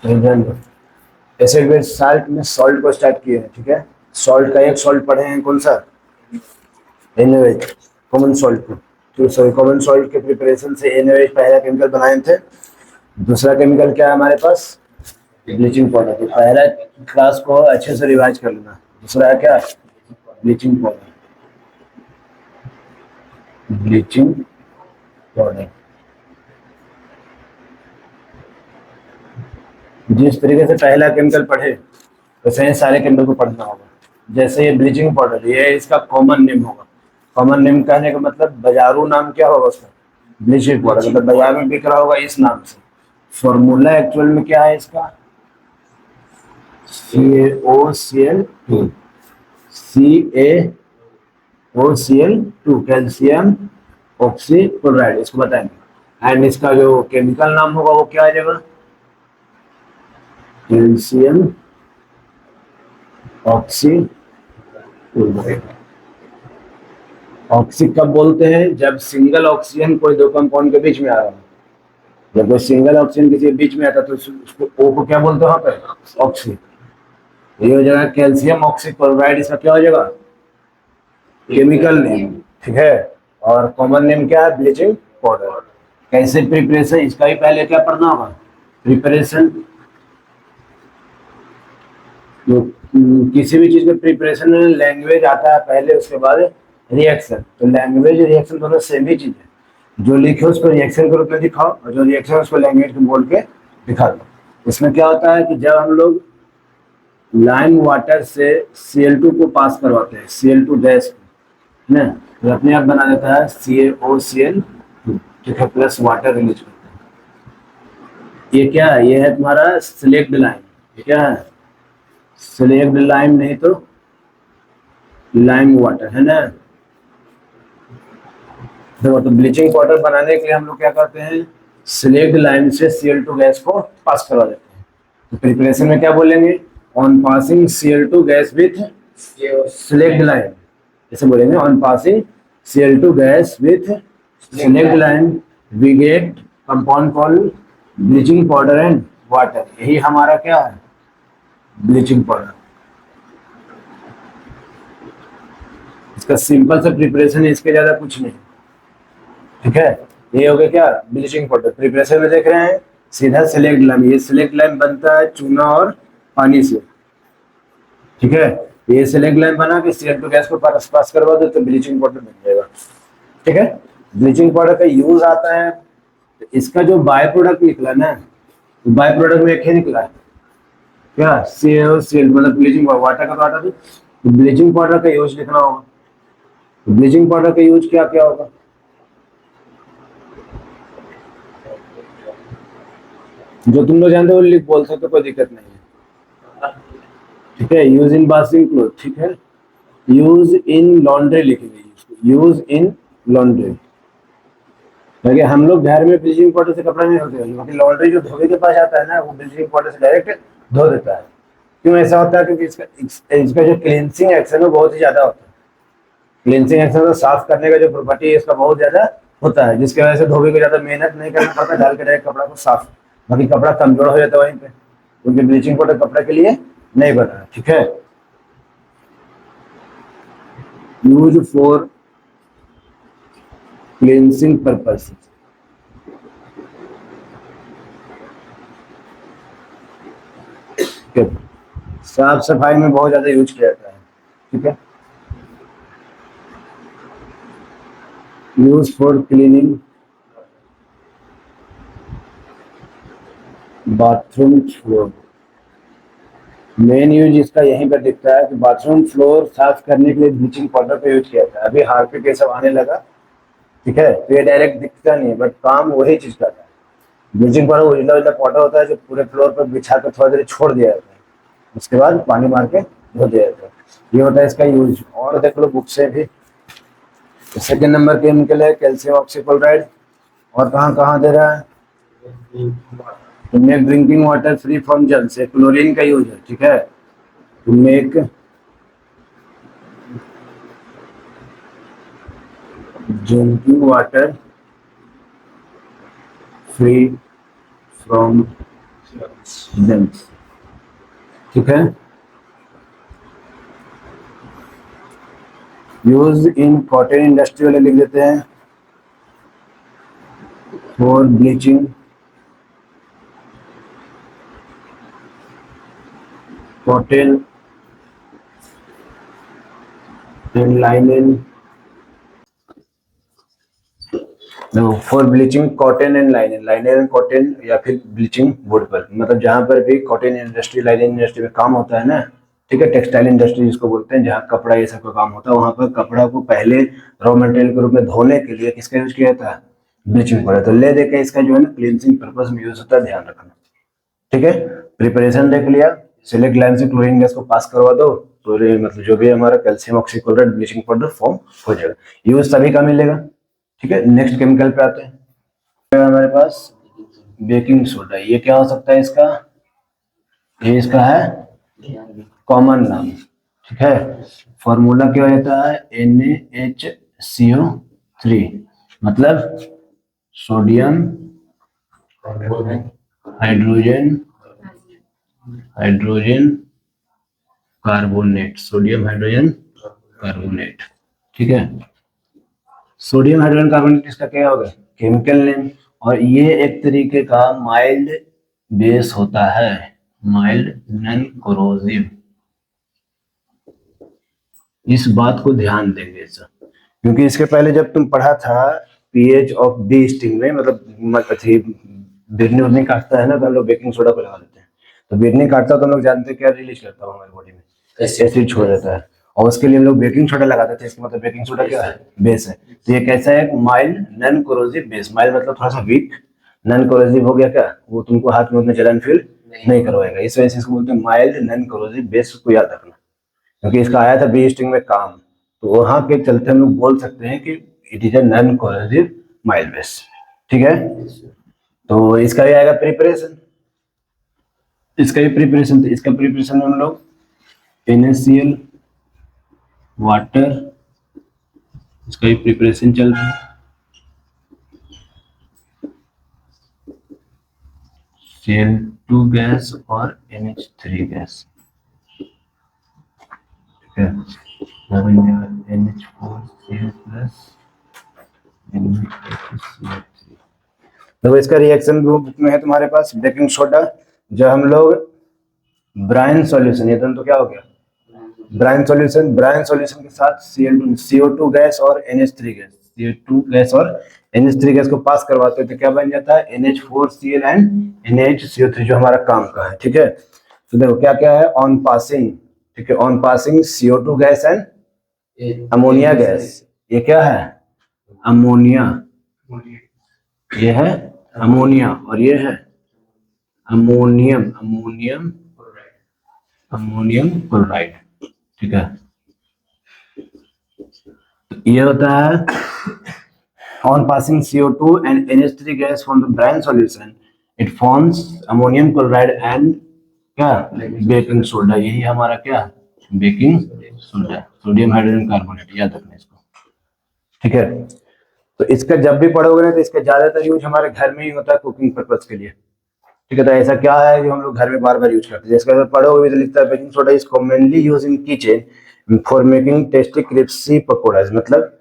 Acid base salt में salt को start किए हैं, ठीक है। सॉल्ट का एक सॉल्ट पढ़े हैं, कौन सा? NaOH, कॉमन सॉल्ट को। तो सॉरी, कॉमन सॉल्ट के प्रिपरेशन से NaOH पहला केमिकल बनाए थे। दूसरा केमिकल क्या है हमारे पास? Bleaching powder. तो पहला क्लास को अच्छे से रिवाइज कर लेना। दूसरा है क्या? Bleaching powder. ब्लीचिंग पाउडर जिस तरीके से पहला केमिकल पढ़े वैसे ही सारे केमिकल को पढ़ना होगा। जैसे ये ब्लीचिंग पाउडर, ये इसका कॉमन नेम होगा। कॉमन नेम कहने का मतलब बाजारू नाम क्या होगा उसका? ब्लीचिंग पाउडर, मतलब बाजार में बिक रहा होगा इस नाम से। फॉर्मूला एक्चुअल में क्या है इसका? CaOCl2। CaOCl2, कैल्शियम ऑक्सीक्लोराइड, इसको बताएंगे। एंड इसका जो केमिकल नाम होगा वो क्या आ जाएगा? Calcium oxychloride. ऑक्सी कब बोलते हैं? जब सिंगल ऑक्सीजन कोई दो कंपाउंड के बीच में आ रहा है। जब कोई सिंगल ऑक्सीजन किसी के बीच में आता है तो उसको ओ को क्या बोलते हैं वहां पे? ऑक्सी। ये हो जाएगा कैल्शियम ऑक्सीक्लोराइड। इसका क्या हो जाएगा? केमिकल नेम, ठीक है। और कॉमन नेम क्या है? Bleaching powder. कैसे प्रिपरेशन, इसका ही पहले क्या पढ़ना होगा? प्रिपरेशन। जो किसी भी चीज के प्रिपरेशन में लैंग्वेज आता है पहले, उसके बाद रिएक्शन। तो लैंग्वेज रिएक्शन दोनों सेम ही चीज है। जो लिखे उसको रिएक्शन के रूप में दिखाओ, और जो रिएक्शन उसको लैंग्वेज में बोल के दिखा दो। इसमें क्या होता है कि जब हम लोग लाइम वाटर से Cl2 को पास करवाते हैं, Cl2 गैस को, ना, तो अपने आप बना देता है CaOCl2, ठीक है, प्लस वाटर रिलीज करता है। ये क्या है? ये है तुम्हारा सिलेक्ट लाइम। ये क्या है? सिलेक्ट लाइम, नहीं तो लाइम वाटर, है ना। देखो, तो ब्लीचिंग पाउडर बनाने के लिए हम लोग क्या करते हैं? सिलेक्ट लाइम से Cl2 गैस को पास करवा देते हैं। तो प्रिपरेशन में क्या बोलेंगे? On passing Cl2 gas with slaked lime, ऐसे बोलेंगे। On passing Cl2 gas with slaked lime we get compound called bleaching powder and water. यही हमारा क्या है? Bleaching powder. इसका सिंपल सा प्रिपरेशन है, इसके ज्यादा कुछ नहीं, ठीक है। ये हो गया क्या? Bleaching powder. प्रिपरेशन में देख रहे हैं सीधा सिलेक्ट लाइम। ये सिलेक्ट लाइम बनता है चूना और पानी से, ठीक है। ये सिलेक्ट लाइम बना के Cl2 गैस को पास करवा दो तो ब्लीचिंग पाउडर बन जाएगा, ठीक है। ब्लीचिंग पाउडर का यूज आता है, तो इसका जो बाय प्रोडक्ट निकला ना, तो बाय प्रोडक्ट में एक ही निकला है क्या? CaOCl, मतलब ब्लीचिंग वाटर का वाटर। तो ब्लीचिंग पाउडर का यूज लिखना होगा। तो ब्लीचिंग पाउडर का यूज क्या क्या होगा? जो तुम लोग जानते हो लिख बोल सकते हो, कोई दिक्कत नहीं है, ठीक है। यूज इन वॉशिंग क्लोथ, ठीक है। यूज इन लॉन्ड्री लिखेंगे, यूज इन लॉन्ड्री। क्योंकि हम लोग घर में ब्लीचिंग पाउडर से कपड़ा नहीं धोते हैं, बाकी लॉन्ड्री जो धोबी के पास आता है ना, वो ब्लीचिंग पाउडर से डायरेक्ट धो देता है। क्यों ऐसा होता है? क्योंकि इसका जो क्लींसिंग एक्शन है बहुत ही ज्यादा होता है। क्लींसिंग एक्शन, साफ करने का जो प्रॉपर्टी है इसका बहुत ज्यादा होता है, जिसकी वजह से धोबी को ज्यादा मेहनत नहीं करना पड़ता, डाल के डायरेक्ट कपड़ा को साफ। बाकी कपड़ा कमजोर हो जाता है वहीं पे, क्योंकि ब्लीचिंग पाउडर कपड़े के लिए नहीं बना है, ठीक है। यूज फॉर क्लींसिंग पर्पस, साफ सफाई में बहुत ज्यादा यूज किया जाता है, ठीक है। Use for cleaning bathroom floor. Main use इसका यहीं पर दिखता है कि बाथरूम फ्लोर साफ करने के लिए ब्लीचिंग पाउडर का यूज किया जाता है। अभी हार्पिक ये सब आने लगा, ठीक है, तो ये डायरेक्ट दिखता नहीं है, बट काम वही चीज करता है। ब्लीचिंग पाउडर उजला उजला पाउडर होता है जो पूरे फ्लोर पर बिछा कर थोड़ा देर छोड़ दिया जाता है, उसके बाद पानी मार के धो दिया जाता है। ये होता है इसका यूज। और देख लो बुक से भी। सेकेंड नंबर केमिकल है कैल्शियम ऑक्सीक्लोराइड। और कहाँ कहाँ दे रहा है? To make drinking water free from germ, से क्लोरीन का यूज है, ठीक है। To make drinking water free from germs, ठीक है। यूज इन कॉटन इंडस्ट्री वाले लिख देते हैं for bleaching cotton and linen, for bleaching cotton and linen, linen and cotton, या फिर ब्लीचिंग वुड पर, मतलब जहां पर भी कॉटन इंडस्ट्री लाइनिन इंडस्ट्री में काम होता है ना, ठीक है, टेक्सटाइल इंडस्ट्री जिसको बोलते हैं, जहाँ कपड़ा ये सब का काम होता है, वहां पर कपड़ा को पहले रॉ मटेरियल के रूप में धोने के लिए किसका यूज किया जाता है, ब्लीचिंग पाउडर। तो ले देके इसका जो है ना क्लींसिंग पर्पज में यूज होता है, ध्यान रखना, ठीक है। प्रिपरेशन देख लिया, सिलेक्ट लाइन से क्लोरीन गैस को पास करवा दो, तो मतलब जो भी हमारा calcium oxychloride bleaching powder form हो जाएगा। यूज सभी का मिलेगा, ठीक है। नेक्स्ट केमिकल पे आते हैं, हमारे पास बेकिंग सोडा। ये क्या हो सकता है इसका, ये इसका है कॉमन नाम, ठीक है। फॉर्मूला क्या होता है, NaHCO3, मतलब sodium hydrogen hydrogen carbonate, sodium hydrogen carbonate, ठीक है। सोडियम हाइड्रोजन कार्बोनेट इसका क्या होगा, केमिकल नेम। और ये एक तरीके का माइल्ड बेस होता है, माइल्ड नॉन कोरोसिव। इस बात को ध्यान देंगे सर, क्योंकि इसके पहले जब तुम पढ़ा था पीएच ऑफ बी स्टिंग में, मतलब बिरनी उरनी काटता है ना, तो हम लोग बेकिंग सोडा को लगा देते हैं, तो बिरनी काटता तो हम लोग जानते हैं क्या रिलीज करता है हमारी बॉडी में, एसिड छोड़ देता है, और उसके लिए हम लोग बेकिंग सोडा लगाते थे। इसका मतलब बेकिंग सोडा क्या है, बेस है। तो ये कैसा है, mild non corrosive base. Mild मतलब थोड़ा सा वीक, नॉन कोरोसिव हो गया क्या, वो तुमको हाथ में उतना जलन फील नहीं करवाएगा, इस वजह से इसको बोलते हैं माइल्ड नॉन कोरोसिव बेस, को याद रखना, क्योंकि इसका आया था बी स्टिंग में काम, तो वहां के चलते हम लोग बोल सकते हैं कि it is a non corrosive mild base, ठीक है। तो इसका भी आएगा प्रिपरेशन, इसका भी प्रिपरेशन, तो इसका प्रिपरेशन में हम लोग NaCl वाटर, इसका भी प्रिपरेशन चल रहा है, Cl2 गैस और NH3 गैस, ठीक है। NH4Cl plus NH3। तो इसका रिएक्शन बुक में है तुम्हारे पास बेकिंग सोडा, जो हम लोग ब्राइन सॉल्यूशन, ये तो क्या हो गया ब्राइन सॉल्यूशन, ब्राइन सॉल्यूशन के साथ CO2 गैस और NH3 गैस, CO2 गैस और NH3 गैस को पास करवाते हैं, तो क्या बन जाता है NH4Cl एंड NaHCO3, जो हमारा काम का है, ठीक है। तो देखो क्या क्या है, ऑन पासिंग, ठीक है, on passing CO2 gas and ammonia gas, ये क्या है अमोनिया, ये है अमोनिया, और ये है अमोनियम, अमोनियम क्लोराइड, ठीक है। तो ये होता है on passing CO2 and NH3 gas from the brine solution, it forms ammonium chloride and क्या बेकिंग सोडा, यही हमारा क्या baking soda, sodium hydrogen carbonate, याद रखना इसको, ठीक है। तो इसका जब भी पढ़ोगे ना, तो इसका ज्यादातर यूज हमारे घर में ही होता है कुकिंग पर्पज के लिए, ठीक है। तो ऐसा क्या है जो हम लोग घर में बार बार यूज करते हैं, इसका अगर पढ़ोगे तो लिखता है baking soda is commonly use in kitchen for making tasty crispy pakora, मतलब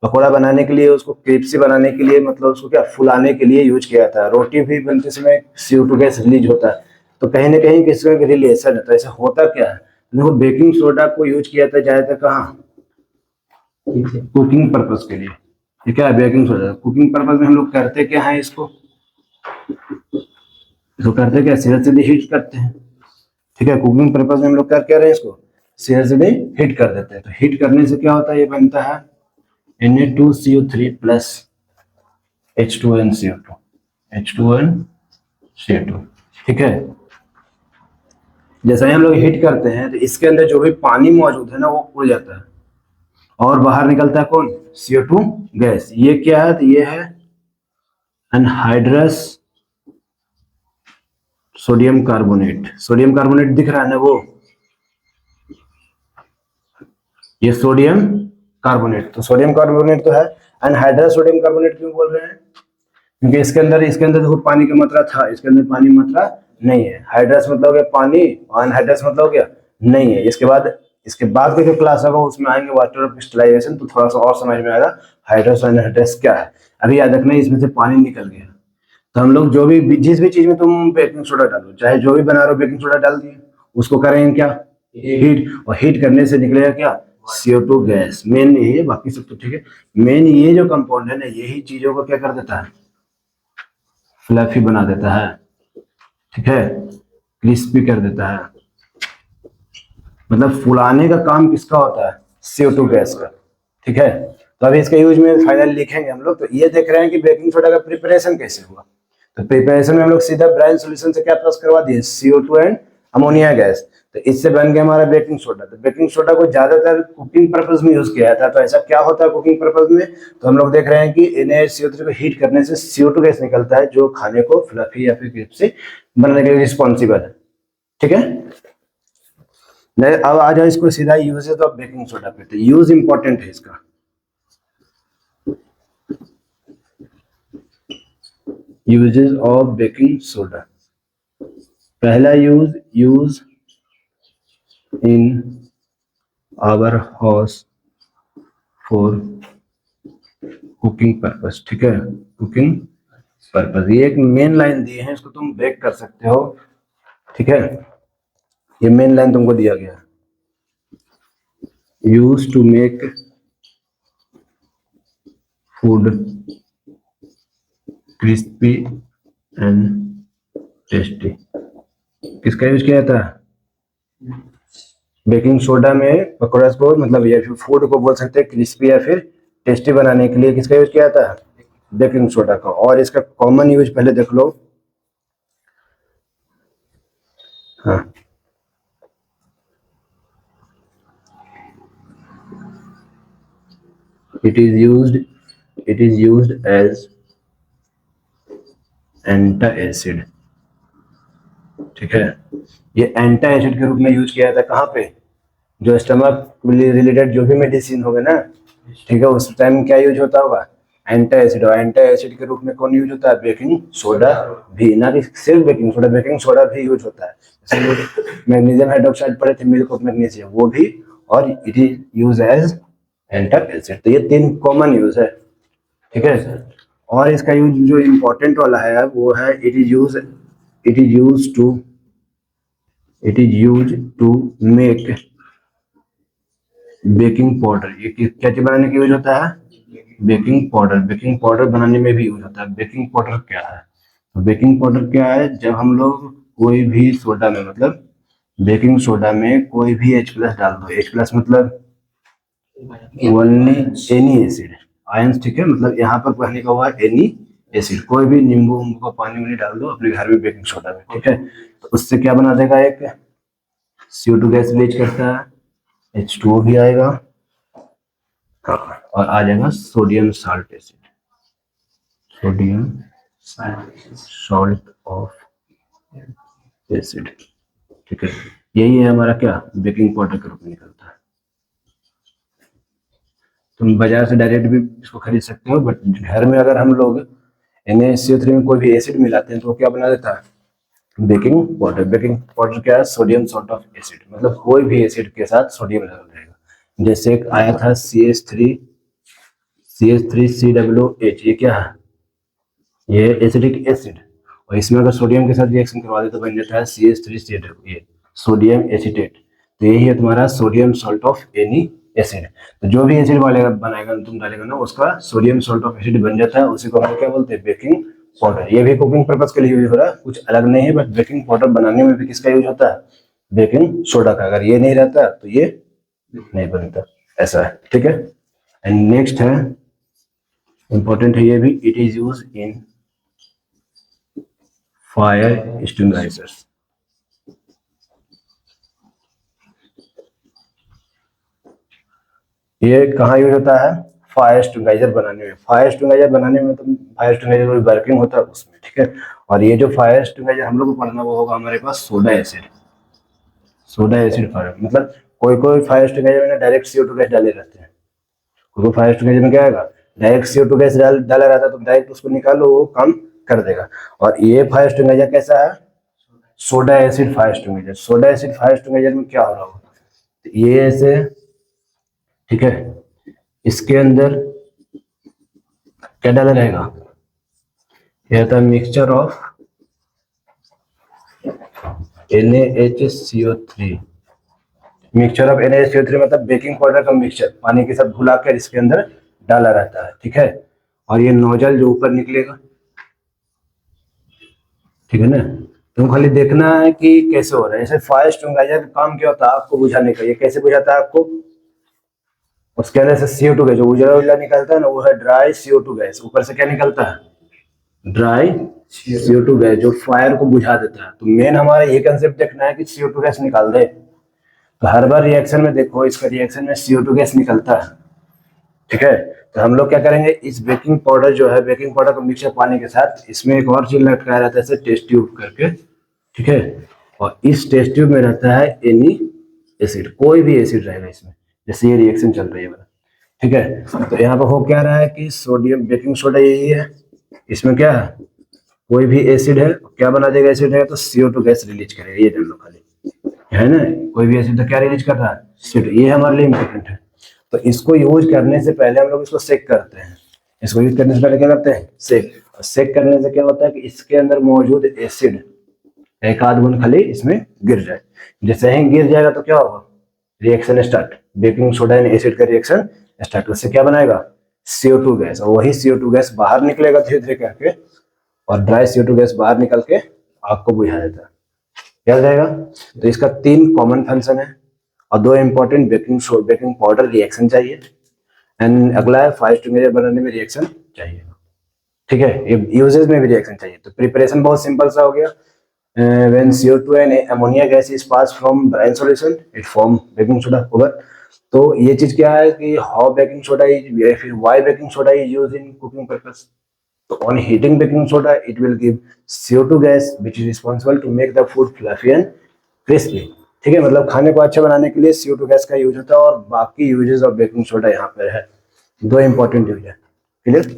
पकौड़ा बनाने के लिए, उसको क्रिस्पी बनाने के लिए, मतलब उसको क्या फुलाने के लिए यूज किया जाता है। रोटी भी बनते समय CO2 गैस रिलीज होता है, तो कहीं ना कहीं किसी का रिलेशन है। तो ऐसा होता क्या है, देखो बेकिंग सोडा को यूज किया जाता है ज्यादातर कहाँ, कुकिंग पर्पज के लिए, ठीक है। बेकिंग सोडा कुकिंग पर्पज में हम लोग करते क्या है, इसको करते क्या, सीधे सीधे हीट करते हैं, ठीक है। कुकिंग पर्पज में हम लोग कर क्या रहे हैं, इसको सीधे सीधे हीट कर देते हैं। तो हीट करने से क्या होता है, ये बनता है Na2CO3 प्लस H2NCO2, H2NCO2, ठीक है। जैसा ही हम लोग हीट करते हैं, तो इसके अंदर जो भी पानी मौजूद है ना, वो उड़ जाता है, और बाहर निकलता है कौन, CO2 गैस। ये क्या है, तो ये है anhydrous sodium carbonate, sodium carbonate दिख रहा है ना, वो ये सोडियम कार्बोनेट, तो सोडियम कार्बोनेट तो है। अनहाइड्रस सोडियम कार्बोनेट क्यों बोल रहे हैं, क्योंकि इसके अंदर देखो पानी की मात्रा था, इसके अंदर पानी मात्रा नहीं है। हाइड्रस मतलब हो गया पानी, अनहाइड्रस मतलब हो गया नहीं है। इसके बाद का जो क्लास होगा उसमें आएंगे वाटर क्रिस्टलाइजेशन, तो थोड़ा सा और समझ में आएगा हाइड्रस और अनहाइड्रस क्या है। अभी याद रखना इसमें से पानी निकल गया, तो हम लोग जो भी जिस भी चीज में तुम बेकिंग सोडा डालो, चाहे जो भी बना रहे हो बेकिंग सोडा डाल दिए, उसको करेंगे क्या, हीट, और हीट करने से निकलेगा क्या, CO2 गैस। मेन यही है, बाकी सब तो ठीक है। मेन ये जो कंपाउंड है ना, यही चीजों को क्या कर देता है, फ्लफी बना देता है, ठीक है, क्रिस्पी कर देता है। मतलब फुलाने का काम किसका होता है, CO2 गैस का, ठीक है। तो अभी इसका यूज में फाइनल लिखेंगे हम लोग। तो ये देख रहे हैं कि बेकिंग सोडा का प्रिपरेशन कैसे हुआ। तो प्रिपरेशन में हम लोग सीधा ब्राइन सॉल्यूशन से क्या पास करवा दिए, CO2 एंड अमोनिया गैस। तो इससे बन गया हमारा बेकिंग सोडा। तो बेकिंग सोडा को ज्यादातर कुकिंग पर्पज में यूज किया जाता है। तो ऐसा क्या होता है कुकिंग पर्पज में, तो हम लोग देख रहे हैं कि NaCO3 को हीट करने से CO2 गैस निकलता है, जो खाने को फ्लफी या फिर क्रिस्पी बनाने के लिए रिस्पॉन्सिबल है, ठीक है। नहीं, अब आ जाओ इसको सीधा यूजेस ऑफ बेकिंग सोडा पे। तो यूज इंपॉर्टेंट है इसका। यूजेस ऑफ बेकिंग सोडा, पहला use in our house for cooking purpose, ठीक है, कुकिंग पर्पस। ये एक मेन लाइन दी है, इसको तुम ब्रेक कर सकते हो, ठीक है। ये मेन लाइन तुमको दिया गया, use to make food crispy and tasty. किसका यूज किया था, बेकिंग सोडा में पकौड़ा को, मतलब या फिर फूड को बोल सकते हैं क्रिस्पी या फिर टेस्टी बनाने के लिए किसका यूज किया था, बेकिंग सोडा का। और इसका कॉमन यूज पहले देख लो, हाँ, it is used as एंटाएसिड, ठीक है। ये एंटाएसिड के रूप में यूज किया था कहाँ पे, जो स्टमक रिलेटेड जो भी मेडिसिन होगा ना, ठीक है, उस टाइम क्या यूज होता होगा, एंटाएसिड। और एंटाएसिड के रूप में कौन यूज होता है, बेकिंग सोडा भी, ना कि सिर्फ बेकिंग सोडा भी यूज होता है। जैसे मैग्नीशियम हाइड्रोक्साइड पढ़े थे, मिल्क ऑफ मैग्नीशियम, वो भी, और इट इज यूज एज एंटाएसिड। तो ये तीन कॉमन यूज है, ठीक है। और इसका यूज जो इम्पोर्टेंट वाला है वो है, it is use to make baking powder. ये क्या चीज बनाने के यूज होता है, बेकिंग पाउडर। बेकिंग पाउडर बनाने में भी यूज होता है। बेकिंग पाउडर क्या है, तो बेकिंग पाउडर क्या है, जब हम लोग कोई भी सोडा में, मतलब बेकिंग सोडा में कोई भी H+ डाल दो, H+ मतलब ओनली एनी एसिड, आयंस, ठीक है। मतलब यहाँ पर कहने का हुआ एनी एसिड, कोई भी नींबू का पानी में डाल दो अपने घर में बेकिंग सोडा में, ठीक है। तो उससे क्या बना देगा, एक CO2 गैस रिलीज करता है, H2O भी आएगा, हाँ, और आ जाएगा sodium salt acid, sodium salt of acid, ठीक है। यही है हमारा क्या, बेकिंग पाउडर के रूप में निकलता है। तुम बाजार से डायरेक्ट भी इसको खरीद सकते हो, बट घर में अगर हम लोग NaCO3 में कोई भी एसिड मिलाते हैं तो वो क्या बना देता है, बेकिंग पाउडर। बेकिंग पाउडर क्या है, सोडियम सॉल्ट ऑफ एसिड, मतलब कोई भी एसिड के साथ सोडियम लेवल रहेगा। जैसे एक आया था CH3COOH, ये क्या है, ये एसिडिक एसिड, और इसमें अगर सोडियम के साथ रिएक्शन करवा दे तो बन जाता है CH3COOH, सोडियम एसिटेट। तो यही है तुम्हारा sodium salt of any acid. तो जो भी एसिड वालेगा बनाएगा तुम डालेगा ना, उसका सोडियम सॉल्ट ऑफ एसिड बन जाता है, उसी को हम क्या बोलते हैं, बेकिंग पाउडर। ये भी कुकिंग पर्पज के लिए यूज हो रहा है, कुछ अलग नहीं है, बट बेकिंग पाउडर बनाने में भी किसका यूज होता है, बेकिंग सोडा का। अगर ये नहीं रहता तो ये नहीं बनता, ऐसा है, ठीक है। एंड नेक्स्ट है, इंपॉर्टेंट है ये भी, it is use in fire extinguishers. ये कहाँ यूज होता है, फायर एक्सटिंग्विशर बनाने में। फायर एक्सटिंग्विशर बनाने में, तो फायर एक्सटिंग्विशर वर्किंग होता है उसमें, ठीक है। और ये जो फायर एक्सटिंग्विशर हम लोग को पढ़ना वो होगा हमारे पास soda acid. Soda acid fire, मतलब कोई कोई फायर एक्सटिंग्विशर में डायरेक्ट CO2 गैस डाले रहते हैं। कोई फायर एक्सटिंग्विशर में क्या आएगा, डायरेक्ट CO2 गैस डाला रहता है, तो डायरेक्ट उसको निकालो वो काम कर देगा। और ये फायर एक्सटिंग्विशर कैसा है, soda acid fire extinguisher. Soda acid fire extinguisher में क्या हो रहा होगा, तो ये ऐसे, ठीक है, इसके अंदर क्या डाला रहेगा, यह था mixture of NaHCO3। Mixture of NaHCO3 मतलब बेकिंग पाउडर का मिक्सचर पानी के साथ घुला कर इसके अंदर डाला रहता है, ठीक है। और ये नोजल जो ऊपर निकलेगा, ठीक है ना। तुम खाली देखना है कि कैसे हो रहा है। जैसे फायर एक्सटिंग्विशर का काम क्या होता है, आपको बुझाने का। ये कैसे बुझाता है आपको, उसके अंदर से CO2 गैस जो उजला उजला निकलता है ना, वो है ड्राई CO2 गैस। ऊपर से क्या निकलता है, ड्राई CO2 गैस जो फायर को बुझा देता है। तो मेन हमारा ये कंसेप्ट देखना है कि CO2 गैस निकाल दे। तो हर बार रिएक्शन में देखो, इसका रिएक्शन में CO2 गैस निकलता है, ठीक है। तो हम लोग क्या करेंगे, इस बेकिंग पाउडर जो है, बेकिंग पाउडर को मिक्सचर पानी के साथ, इसमें एक और चीज लटकाया रहता है ऐसे टेस्ट ट्यूब करके, ठीक है। और इस टेस्ट ट्यूब में रहता है एनी एसिड, कोई भी एसिड रहेगा इसमें, जैसे ये रिएक्शन चल रही है वाला, ठीक है। तो यहाँ पर हो क्या रहा है कि सोडियम बेकिंग सोडा यही है, इसमें क्या है, कोई भी एसिड है, क्या बना देगा, एसिड है तो CO2 गैस रिलीज करेगा। ये जान लो खाली, है ना। कोई भी एसिड तो क्या रिलीज कर रहा है, CO2। ये हमारे लिए इंपॉर्टेंट है। तो इसको यूज करने से पहले हम लोग इसको सेक करते हैं। इसको यूज करने से पहले क्या करते हैं, सेक। सेक करने से क्या होता है कि इसके अंदर मौजूद एसिड एक आध बूंद खाली इसमें गिर जाए। जैसे ही गिर जाएगा तो क्या होगा, reaction start, baking soda and acid का रिएक्शन स्टार्ट। उससे क्या बनाएगा, CO2 गैस। और वही CO2 गैस बाहर निकलेगा धीरे धीरे करके, और ड्राई CO2 गैस बाहर निकल के आग को बुझा देता है। याद रहेगा। तो इसका 3 कॉमन फंक्शन है और 2 इंपॉर्टेंट बेकिंग पाउडर रिएक्शन चाहिए, एंड अगला है फायर एक्सटिंग्विशर बनाने में रिएक्शन चाहिए, ठीक है। ये यूजेस में भी रिएक्शन चाहिए। तो प्रिपरेशन बहुत सिंपल सा हो गया। when CO2 and ammonia gas is passed from brine solution it form baking soda over। तो ये चीज क्या है कि how baking soda is, फिर why baking soda is used in cooking purpose। तो on heating baking soda it will give CO2 gas which is responsible to make the food fluffy and crispy, ठीक है। मतलब खाने को अच्छा बनाने के लिए CO2 गैस का यूज होता है, और बाकी यूजेस ऑफ बेकिंग सोडा यहाँ पर है। 2 इंपॉर्टेंट यूज है, क्लियर।